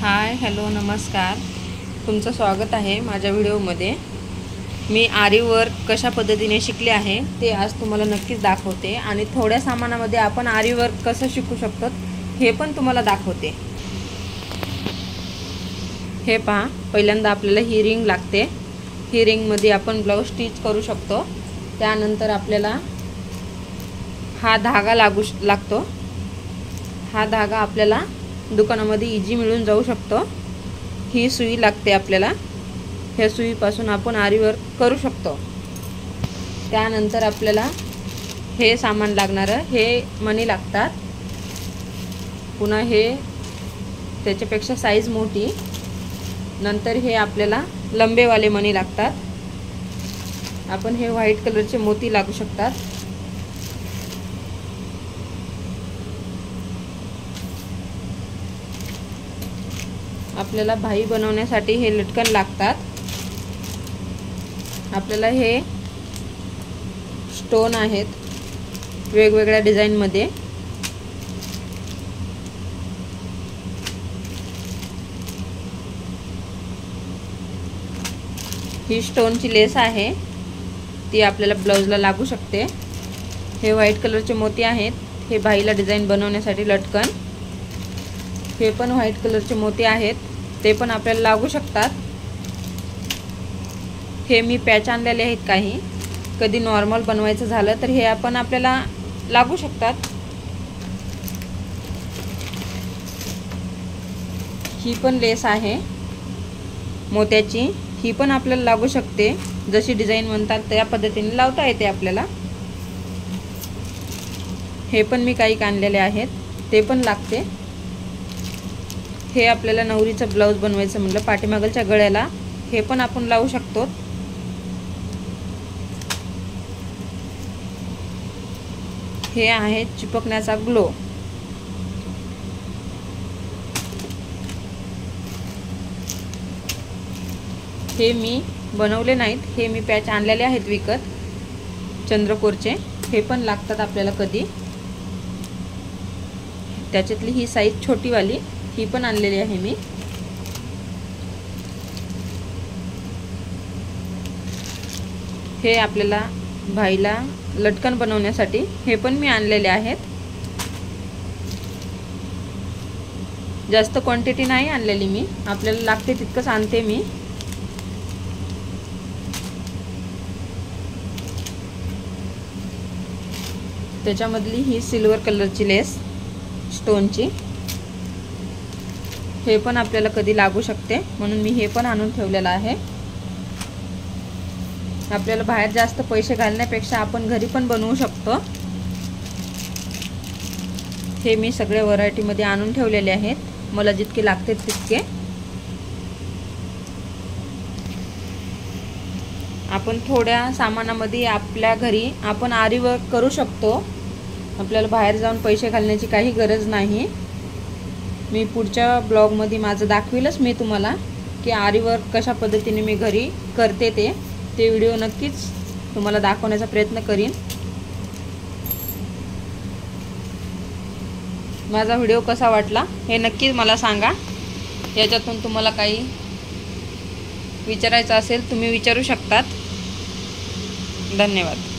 Hi hello नमस्कार, तुमचं स्वागत आहे माझ्या व्हिडिओमध्ये। मी आरी वर्क कशा पद्धतीने शिकले आहे ते आज तुम्हाला नक्कीच दाखवते आणि थोड्या सामानामध्ये आपण आरी वर्क कसं शिकू शकतो हे पण तुम्हाला दाखवते। हे पहा, पहिल्यांदा आपल्याला ही रिंग लागते। ही रिंगमध्ये आपण ब्लाउज स्टिच करू शकतो। त्यानंतर आपल्याला हा धागा लागतो। हा धागा आपल्याला दुकानामध्ये इजी मिळून जाऊ शकतो। ही सुई लागते आपल्याला। ह्या सुईपासून आपण आरी वर्क करू शकतो। त्यानंतर आपल्याला हे सामान लागणार, हे मणी लागतात। पुन्हा हे त्याच्यापेक्षा साईज मोठी। नंतर हे आपल्याला लंबेवाले मणी लागतात। आपण हे व्हाईट कलरचे मोती लागू शकतात। आपल्याला भाई बनवण्यासाठी हे लटकन लागतात। आपल्याला हे स्टोन आहेत वेगवेगळ्या डिझाइन मध्ये। ही स्टोनची लेस आहे, ती आपल्याला ब्लाउजला लागू शकते। हे व्हाईट कलरचे मोती आहेत, हे भाईला डिझाइन बनवण्यासाठी लटकन। हे पण व्हाईट कलरचे मोती आहेत, ते पण आपल्याला लागू शकतात। हे मी पॅच आणलेले आहेत काही, कधी नॉर्मल बनवायचं झालं तर हे आपण आपल्याला लागू शकतात। ही पण लेस आहे मोत्याची, ही पण आपल्याला लागू शकते। जशी डिझाइन म्हणतात त्या पद्धतीने लावता येते आपल्याला। हे पण मी काही आणलेले आहेत, ते पण लागते। हे आपल्याला नवरीचं ब्लाउज बनवायचं म्हणलं पाठीमागलच्या गळ्याला, हे पण आपण लावू शकतो। हे आहे चिपकण्याचा ग्लो। हे मी बनवले नाहीत, हे मी पॅच आणलेले आहेत विकत चंद्रकोरचे। हे पण लागतात आपल्याला कधी। त्याच्यातली ही साईज छोटीवाली, ही पण आणलेली आहे मी। हे आपल्याला भाईला लटकन बनवण्यासाठी हे पण मी आणलेले आहेत। जास्त क्वांटिटी नाही आणलेली मी, आपल्याला लागते तितकंच आणते मी। त्याच्यामधली ही सिल्वर कलरची लेस स्टोनची, हे पण आपल्याला कधी लागू शकते, म्हणून मी हे पण आणून ठेवलेलं आहे। आपल्याला बाहेर जास्त पैसे घालण्यापेक्षा आपण घरी पण बनवू शकतो। हे मी सगळे व्हरायटी मध्ये आणून ठेवलेले आहेत, मला जितके लागते तितके। आपण थोड्या सामानामध्ये आपल्या घरी आपण आरी वर्क करू शकतो। आपल्याला बाहेर जाऊन पैसे घालण्याची काही गरज नाही। मी पुढच्या ब्लॉग मध्ये माझं दाखविलच मी तुम्हाला की आरी वर्क कशा पद्धतीने मी घरी करते ते व्हिडिओ नक्कीच तुम्हाला दाखवण्याचा प्रयत्न करीन। माझा व्हिडिओ कसा वाटला हे नक्कीच मला सांगा। याच्यातून तुम्हाला काही विचारायचं असेल तुम्ही विचारू शकतात। धन्यवाद।